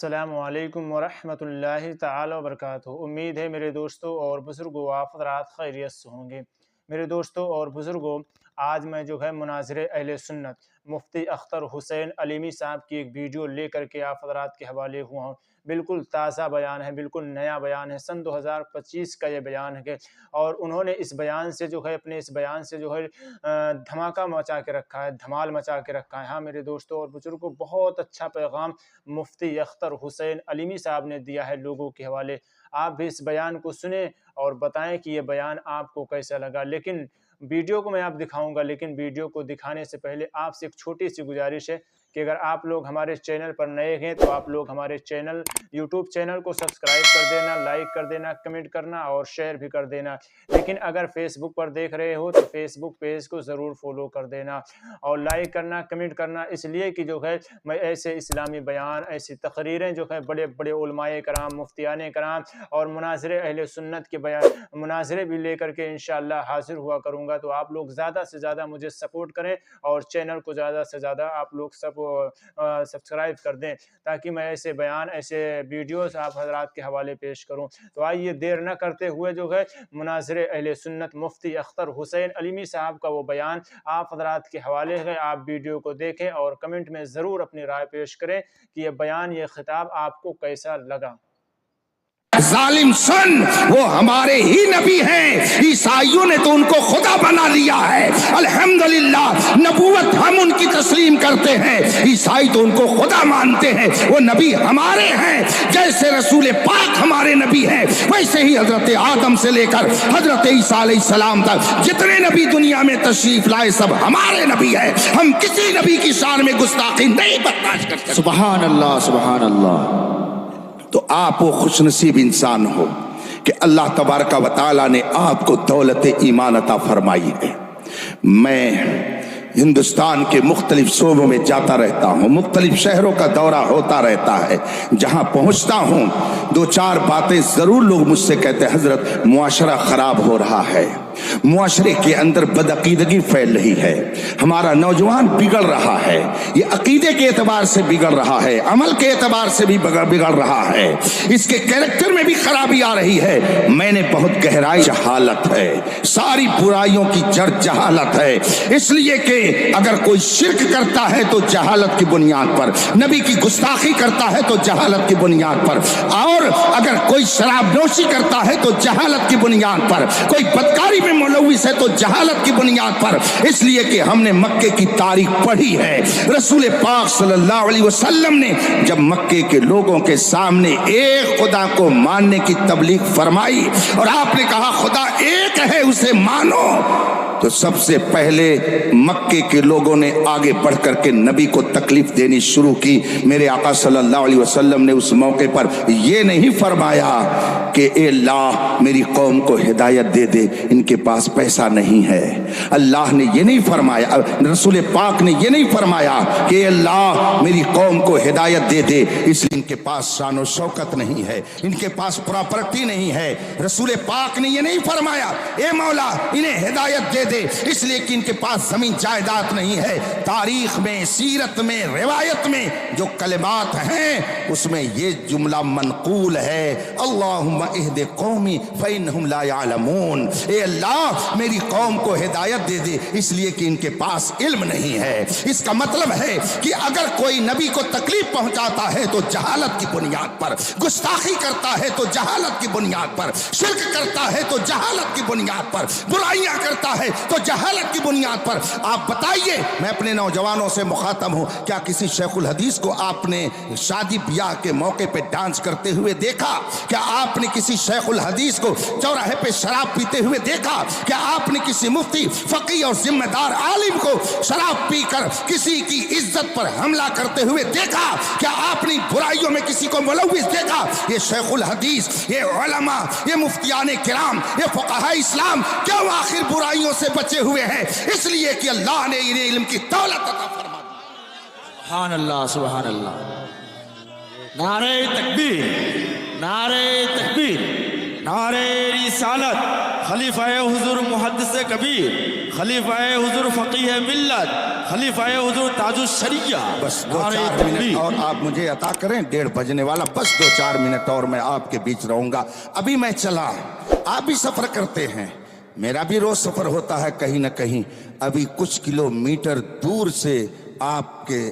अस्सलामु अलैकुम वरहमतुल्लाहि ताला वबरकातुहू। उम्मीद है मेरे दोस्तों और बुज़ुर्गों आप हज़रात खैरियत से होंगे। मेरे दोस्तों और बुज़ुर्गों, आज मैं जो है मुनाज़िरे अहले सुन्नत मुफ्ती अख्तर हुसैन अलीमी साहब की एक वीडियो लेकर के आप हज़रात के हवाले हुआ हूँ। बिल्कुल ताज़ा बयान है, बिल्कुल नया बयान है, सन 2025 का ये बयान है और उन्होंने इस बयान से जो है अपने इस बयान से जो है धमाका मचा के रखा है, धमाल मचा के रखा है। हाँ मेरे दोस्तों और बुजुर्गों, बहुत अच्छा पैगाम मुफ्ती अख्तर हुसैन अलीमी साहब ने दिया है लोगों के हवाले। आप भी इस बयान को सुने और बताएं कि ये बयान आपको कैसा लगा। लेकिन वीडियो को मैं आप दिखाऊंगा, लेकिन वीडियो को दिखाने से पहले आपसे एक छोटी सी गुजारिश है कि अगर आप लोग हमारे चैनल पर नए हैं तो आप लोग हमारे चैनल यूट्यूब चैनल को सब्सक्राइब कर देना, लाइक कर देना, कमेंट करना और शेयर भी कर देना। लेकिन अगर फेसबुक पर देख रहे हो तो फेसबुक पेज को ज़रूर फॉलो कर देना और लाइक करना, कमेंट करना, इसलिए कि जो है मैं ऐसे इस्लामी बयान, ऐसी तकरीरें जो है बड़े बड़े उलमाए कराम, मुफ्तियान कराम और मुनाज़िरे अहले सुन्नत के बयान मुनाज़िरे भी लेकर के इंशाअल्लाह हाजिर हुआ करूँगा। तो आप लोग ज़्यादा से ज़्यादा मुझे सपोर्ट करें और चैनल को ज़्यादा से ज़्यादा आप लोग सब सब्सक्राइब कर दें ताकि मैं ऐसे बयान, ऐसे वीडियोस आप हज़रात के हवाले पेश करूं। तो आइए देर न करते हुए जो है मुनाज़िरे अहले सुन्नत मुफ्ती अख्तर हुसैन अलीमी साहब का वो बयान आप हज़रात के हवाले है। आप वीडियो को देखें और कमेंट में ज़रूर अपनी राय पेश करें कि ये बयान, ये खिताब आपको कैसा लगा। जालिम सुन, वो हमारे ही नबी हैं। ईसाइयों ने तो उनको खुदा बना लिया है। अल्हम्दुलिल्लाह, नबूवत हम उनकी तस्लीम करते हैं, ईसाई तो उनको खुदा मानते हैं। वो नबी हमारे हैं। जैसे रसूल पाक हमारे नबी हैं, वैसे ही हजरत आदम से लेकर हजरत ईसा अलैहिस्सलाम तक जितने नबी दुनिया में तशरीफ लाए सब हमारे नबी हैं। हम किसी नबी की शान में गुस्ताखी नहीं बर्दाश्त करते। सुभान अल्लाह, सुभान अल्लाह। तो आप वो खुशनसीब इंसान हो कि अल्लाह तबारक व तआला ने आपको दौलत ईमान अता फरमाई है। मैं हिंदुस्तान के मुख्तलिफ सूबों में जाता रहता हूँ, मुख्तलिफ शहरों का दौरा होता रहता है। जहाँ पहुँचता हूँ दो चार बातें ज़रूर लोग मुझसे कहते हैं, हजरत मुआशरा ख़राब हो रहा है, मुआशरे के अंदर बदअकीदगी फैल रही है, हमारा नौजवान बिगड़ रहा है, ये अकीदे के एतबार से बिगड़ रहा है, अमल के एतबार से भी बिगड़ रहा है, इसके कैरेक्टर में भी खराबी आ रही है। मैंने बहुत गहराई जहालत है, सारी बुराइयों की जड़ जहालत है। इसलिए कि अगर कोई शिर्क करता है तो जहालत की बुनियाद पर, नबी की गुस्ताखी करता है तो जहालत की बुनियाद पर, और अगर कोई शराब नोशी करता है तो जहालत की बुनियाद पर, कोई बदकारी में मुलव्विस है तो जहालत की बुनियाद पर। इसलिए कि हमने मक्के की तारीख पढ़ी है। रसूल पाक सल्लल्लाहु अलैहि वसल्लम ने जब मक्के के लोगों के सामने एक खुदा को मानने की तबलीग फरमाई और आपने कहा खुदा एक है, उसे मानो, तो सबसे पहले मक्के के लोगों ने आगे बढ़ करके नबी को तकलीफ देनी शुरू की। मेरे आका सल्लल्लाहु अलैहि वसल्लम ने उस मौके पर यह नहीं फरमाया कि ए अल्लाह मेरी कौम को हिदायत दे दे, इनके पास पैसा नहीं है। अल्लाह ने यह नहीं फरमाया, रसूल पाक ने यह नहीं फरमाया कि अल्लाह मेरी कौम को हिदायत दे दे, इसलिए इनके पास शान और शौकत नहीं है, इनके पास प्रॉपर्टी नहीं है। रसूल पाक ने यह नहीं फरमाया ए मौला इन्हें हिदायत दे दे इसलिए कि इनके पास जमीन जायदाद नहीं है। तारीख में, सीरत में, रिवायत में जो कलिमात हैं उसमें ये जुमला मनकूल है, अल्लाहुम्मा इहदि कौमी फइन्नहुम ला यअलमून। ए अल्लाह मेरी कौम को हिदायत दे दे इसलिए कि इनके पास इल्म नहीं है। इसका मतलब है कि अगर कोई नबी को तकलीफ पहुंचाता है तो जहालत की बुनियाद पर, गुस्ताखी करता है तो जहालत की बुनियाद पर, शिर्क करता है तो जहालत की बुनियाद पर, बुराइयां करता है तो जहालत की बुनियाद पर। आप बताइए, मैं अपने नौजवानों से मुखातब हूं, क्या किसी शेखुल हदीस को आपने शादी ब्याह के मौके पे डांस करते हुए देखा? क्या आपने किसी शेखुल हदीस को चौराहे पे शराब पीते हुए देखा? क्या आपने किसी मुफ्ती, फकी और जिम्मेदार आलिम को शराब पीकर किसी की इज्जत पर हमला करते हुए देखा? क्या आपने बुराइयों में किसी को मुलव्विस देखा? ये शेखुल हदीस, ये उलमा, ये मुफ्तियाने किराम, ये फुक़हा इस्लाम क्यों आखिर बुराइयों से बचे हुए हैं? इसलिए कि अल्लाह ने इन्हें इल्म की दौलत अता फरमा दी। सुभान अल्लाह, सुभान अल्लाह। नारे तकबीर, नारे तकबीर, नारे रिसालत, खलीफा हुजूर मुहद्दिस कबीर, खलीफा हुजूर फकीह मिल्लत, खलीफा हुजूर ताजुश शरिया। बस 2-4 मिनट और आप मुझे अता करें, 1:30 बजने वाला, बस 2-4 मिनट और मैं आपके बीच रहूंगा। अभी मैं चला, आप भी सफर करते हैं, मेरा भी रोज सफर होता है कहीं ना कहीं। अभी कुछ किलोमीटर दूर से आपके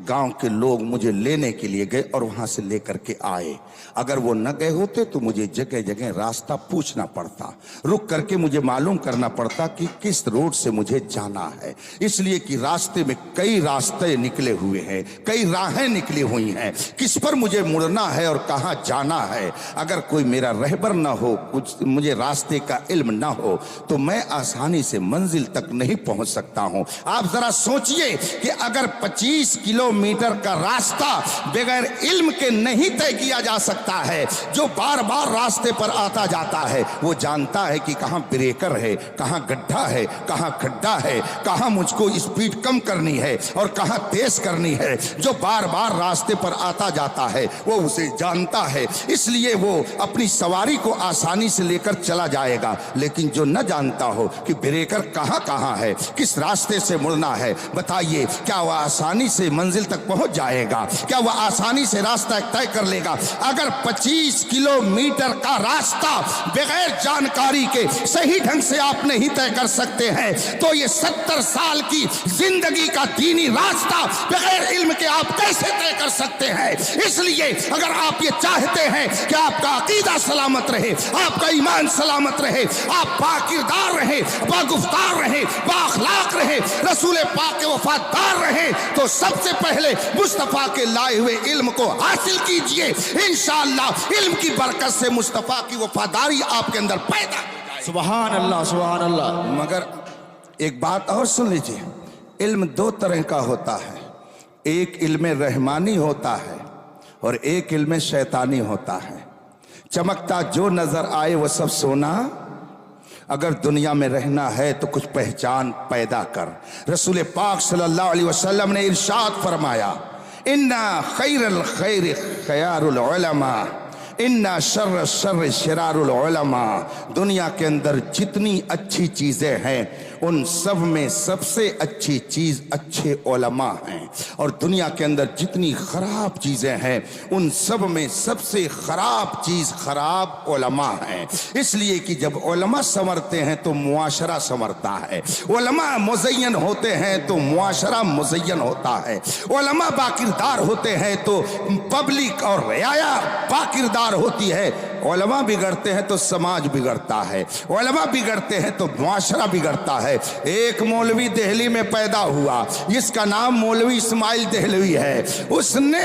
गांव के लोग मुझे लेने के लिए गए और वहां से लेकर के आए। अगर वो न गए होते तो मुझे जगह जगह रास्ता पूछना पड़ता, रुक करके मुझे मालूम करना पड़ता कि किस रोड से मुझे जाना है, इसलिए कि रास्ते में कई रास्ते निकले हुए हैं, कई राहें निकली हुई हैं, किस पर मुझे मुड़ना है और कहाँ जाना है। अगर कोई मेरा रहबर ना हो, कुछ मुझे रास्ते का इल्म ना हो, तो मैं आसानी से मंजिल तक नहीं पहुंच सकता हूं। आप जरा सोचिए कि अगर 25 किलोमीटर का रास्ता बगैर इल्म के नहीं तय किया जा सकता है, जो बार बार रास्ते पर आता जाता है वो जानता है कि कहां ब्रेकर है, कहां गड्ढा है, कहां खड्डा है, कहां मुझको स्पीड कम करनी है और कहां तेज करनी है। जो बार बार रास्ते पर आता जाता है वो उसे जानता है, इसलिए वो अपनी सवारी को आसानी से लेकर चला जाएगा। लेकिन जो न जानता हो कि ब्रेकर कहां कहां है, किस रास्ते से मुड़ना है, बताइए क्या वह आसानी से मंजिल तक पहुंच जाएगा? क्या वह आसानी से रास्ता तय कर लेगा? अगर 25 किलोमीटर का रास्ता बगैर जानकारी के सही ढंग से आप नहीं तय कर सकते हैं, तो ये 70 साल की जिंदगी का दीनी रास्ता बगैर इल्म के आप कैसे तय कर सकते हैं? इसलिए अगर आप ये चाहते हैं कि आपका अकीदा सलामत रहे, आपका ईमान सलामत रहे, आप बाकिरदार रहे, बागुफ्तार रहे, बाअखलाक रहे, रसूल पाक के वफादार रहे, तो सबसे पहले मुस्तफा के लाए हुए इल्म को हासिल कीजिए। इंशाअल्लाह इल्म की बरकत से मुस्तफा की वफादारी आपके अंदर पैदा हो जाएगी। सुभान अल्लाह, सुभान अल्लाह। मगर एक बात और सुन लीजिए, इल्म 2 तरह का होता है, एक इल्म रहमानी होता है और एक इल्म शैतानी होता है। चमकता जो नजर आए वो सब सोना, अगर दुनिया में रहना है तो कुछ पहचान पैदा कर। रसूल पाक सल्लल्लाहु अलैहि वसल्लम ने इरशाद फरमाया, इन्ना खैरल खैर खयारुल उलमा, इन्ना शर्र शर्र शरारुल उलमा। दुनिया के अंदर जितनी अच्छी चीजें हैं उन सब में सबसे अच्छी चीज अच्छे उलमा हैं, और दुनिया के अंदर जितनी खराब चीजें हैं उन सब में सबसे खराब चीज खराब उलमा हैं। इसलिए कि जब उलमा संवरते हैं तो मुआशरा संवरता है, उलमा मुज़य्यन होते हैं तो मुआशरा मुज़य्यन होता है, उलमा बाकिरदार होते हैं तो पब्लिक और रियाया बाकिरदार होती है। उलमा बिगड़ते हैं तो समाज बिगड़ता है, उलमा बिगड़ते हैं तो मुआशरा बिगड़ता है। एक मौलवी दिल्ली में पैदा हुआ जिसका नाम मौलवी इस्माइल देहलवी है, उसने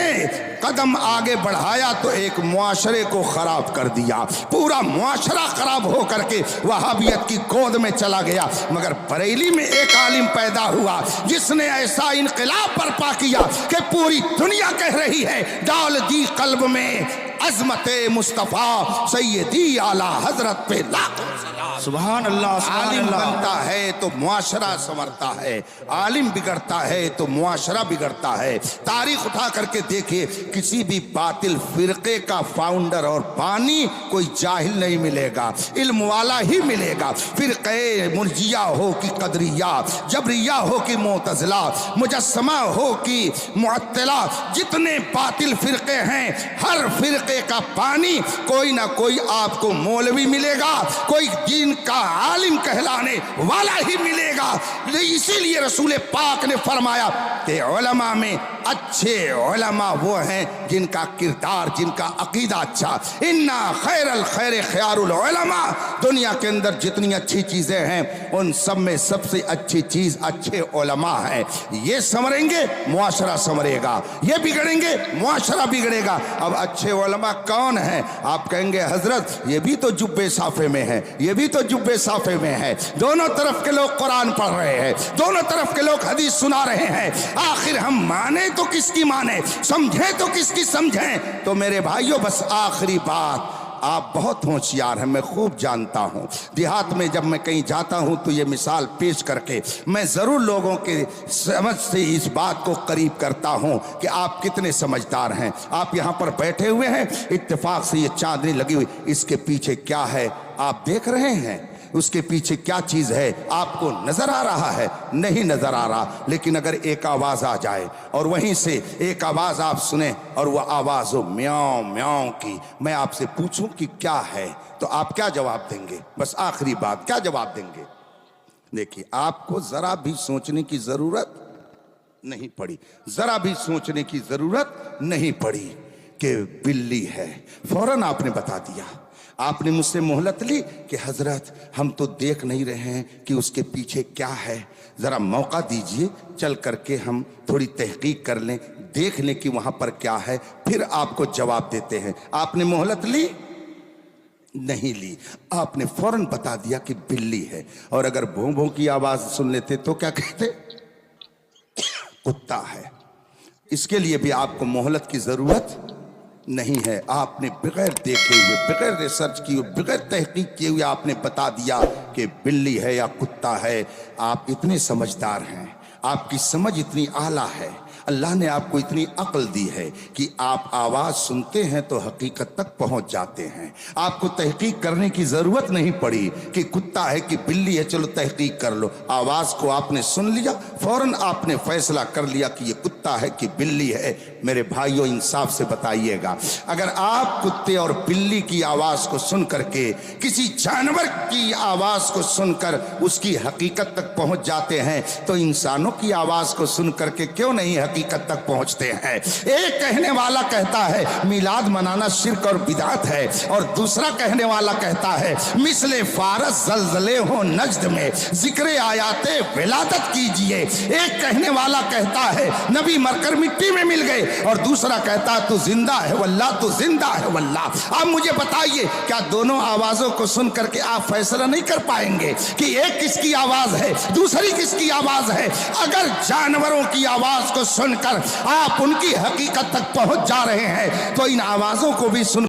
कदम आगे बढ़ाया तो एक मुआशरे को खराब कर दिया, पूरा मुआशरा खराब हो करके वहाबियत की गोद में चला गया। मगर बरेली में एक आलिम पैदा हुआ जिसने ऐसा इनकलाब बर्पा किया कि पूरी दुनिया कह रही है, डाल दी कल्ब में अजमत मुस्तफा सैयदी आला हजरत पे लाखों सलाम। सुभान अल्लाह, सुभान आलिम अल्लाह। बनता है तो मुआशरा संवरता है, आलिम बिगड़ता है तो मुआशरा बिगड़ता है। तारीख उठा करके देखिए, किसी भी बातिल फिरके का फाउंडर और बानी कोई जाहिल नहीं मिलेगा, इल्म वाला ही मिलेगा। फिरके मुर्जिया हो कि कदरिया, जबरिया हो कि मुतज़िला, मुजस्समा हो कि मुअत्तिला, जितने बातिल फिरके हैं हर फिरके का पानी कोई ना कोई आपको मौलवी मिलेगा, कोई दीन का आलिम कहलाने वाला ही मिलेगा। इसीलिए रसूल पाक ने फरमाया कि उलमा में अच्छे उलमा वो हैं जिनका किरदार, जिनका अकीदा अच्छा। इन्ना खैरल खैर खयारुल उलमा, दुनिया के अंदर जितनी अच्छी चीजें हैं उन सब में सबसे अच्छी चीज अच्छे उलमा है। ये संवरेंगे मुआशरा संवरेगा, ये बिगड़ेंगे मुआशरा बिगड़ेगा। अब अच्छे उलमा कौन है? आप कहेंगे हजरत ये भी तो जुब्बे साफे में है, ये भी तो जुब्बे साफे में है, दोनों तरफ के लोग कुरान पढ़ रहे हैं, दोनों तरफ के लोग हदीस सुना रहे हैं, आखिर हम माने तो किसकी माने, समझे तो किसकी समझें? तो मेरे भाइयों बस आखिरी बात, आप बहुत होशियार हैं, मैं खूब जानता हूँ। देहात में जब मैं कहीं जाता हूँ तो ये मिसाल पेश करके मैं ज़रूर लोगों के समझ से इस बात को करीब करता हूँ कि आप कितने समझदार हैं। आप यहाँ पर बैठे हुए हैं, इत्तेफाक से ये चांदनी लगी हुई, इसके पीछे क्या है आप देख रहे हैं? اس کے پیچھے کیا چیز ہے آپ کو نظر آ رہا ہے؟ نہیں نظر آ رہا. لیکن اگر ایک آواز آ جائے اور وہیں سے ایک آواز آپ سنیں اور وہ آواز ہو میاؤں میاؤں کی، میں آپ سے پوچھوں کہ کیا ہے، تو آپ کیا جواب دیں گے؟ بس آخری بات، کیا جواب دیں گے؟ دیکھیے، آپ کو ذرا بھی سوچنے کی ضرورت نہیں پڑی، ذرا بھی سوچنے کی ضرورت نہیں پڑی کہ بلی ہے. فوراً آپ نے بتا دیا. آپ نے مجھ سے مہلت لی کہ حضرت ہم تو دیکھ نہیں رہے ہیں کہ اس کے پیچھے کیا ہے، ذرا موقع دیجئے چل کر کے ہم تھوڑی تحقیق کر لیں، دیکھ لیں کہ وہاں پر کیا ہے، پھر آپ کو جواب دیتے ہیں. آپ نے مہلت لی؟ نہیں لی. آپ نے فوراً بتا دیا کہ بلی ہے. اور اگر بھوں بھوں کی آواز سن لیتے تو کیا کہتے؟ کتا ہے. اس کے لیے بھی آپ کو مہلت کی ضرورت نہیں ہے. آپ نے بغیر دیکھے ہوئے، بغیر ریسرچ کیے ہوئے، بغیر تحقیق کیے ہوئے آپ نے بتا دیا کہ بلی ہے یا کتا ہے. آپ اتنے سمجھدار ہیں، آپ کی سمجھ اتنی اعلیٰ ہے، اللہ نے آپ کو اتنی عقل دی ہے کہ آپ آواز سنتے ہیں تو حقیقت تک پہنچ جاتے ہیں. آپ کو تحقیق کرنے کی ضرورت نہیں پڑی کہ کتا ہے کہ بلی ہے، چلو تحقیق کر لو. آواز کو آپ نے سن لیا، فوراً آپ نے فیصلہ کر لیا کہ یہ کتا ہے کہ بلی ہے. میرے بھائیوں، انصاف سے بتائیے گا، اگر آپ کتے اور بلی کی آواز کو سن کر کے کسی جانور کی آواز کو سن کر اس کی حقیقت تک پہنچ جاتے ہیں تو انسانوں کی آواز کو سن کر کے کیوں نہیں حقیقت تک پہنچتے ہیں؟ ایک کہنے والا کہتا ہے میلاد منانا شرک اور بدعت ہے، اور دوسرا کہنے والا کہتا ہے مثل فارس زلزلے ہوں نجد میں ذکر آیات ولادت کیجئے. ایک کہنے والا کہتا ہے نبی مر کر مٹی میں مل گئے، اور دوسرا کہتا ہے تو زندہ ہے واللہ، تو زندہ ہے واللہ. اب مجھے بتائیے، کیا دونوں آوازوں کو سن کر کے آپ فیصلہ نہیں کر پائیں گے کہ ایک کس کی آواز ہے، دوسری کس کی آواز ہے؟ اگر جانوروں کی آواز کو سن کر آپ ان کی حقیقت تک پہنچ جا رہے ہیں تو ان آوازوں کو بھی سن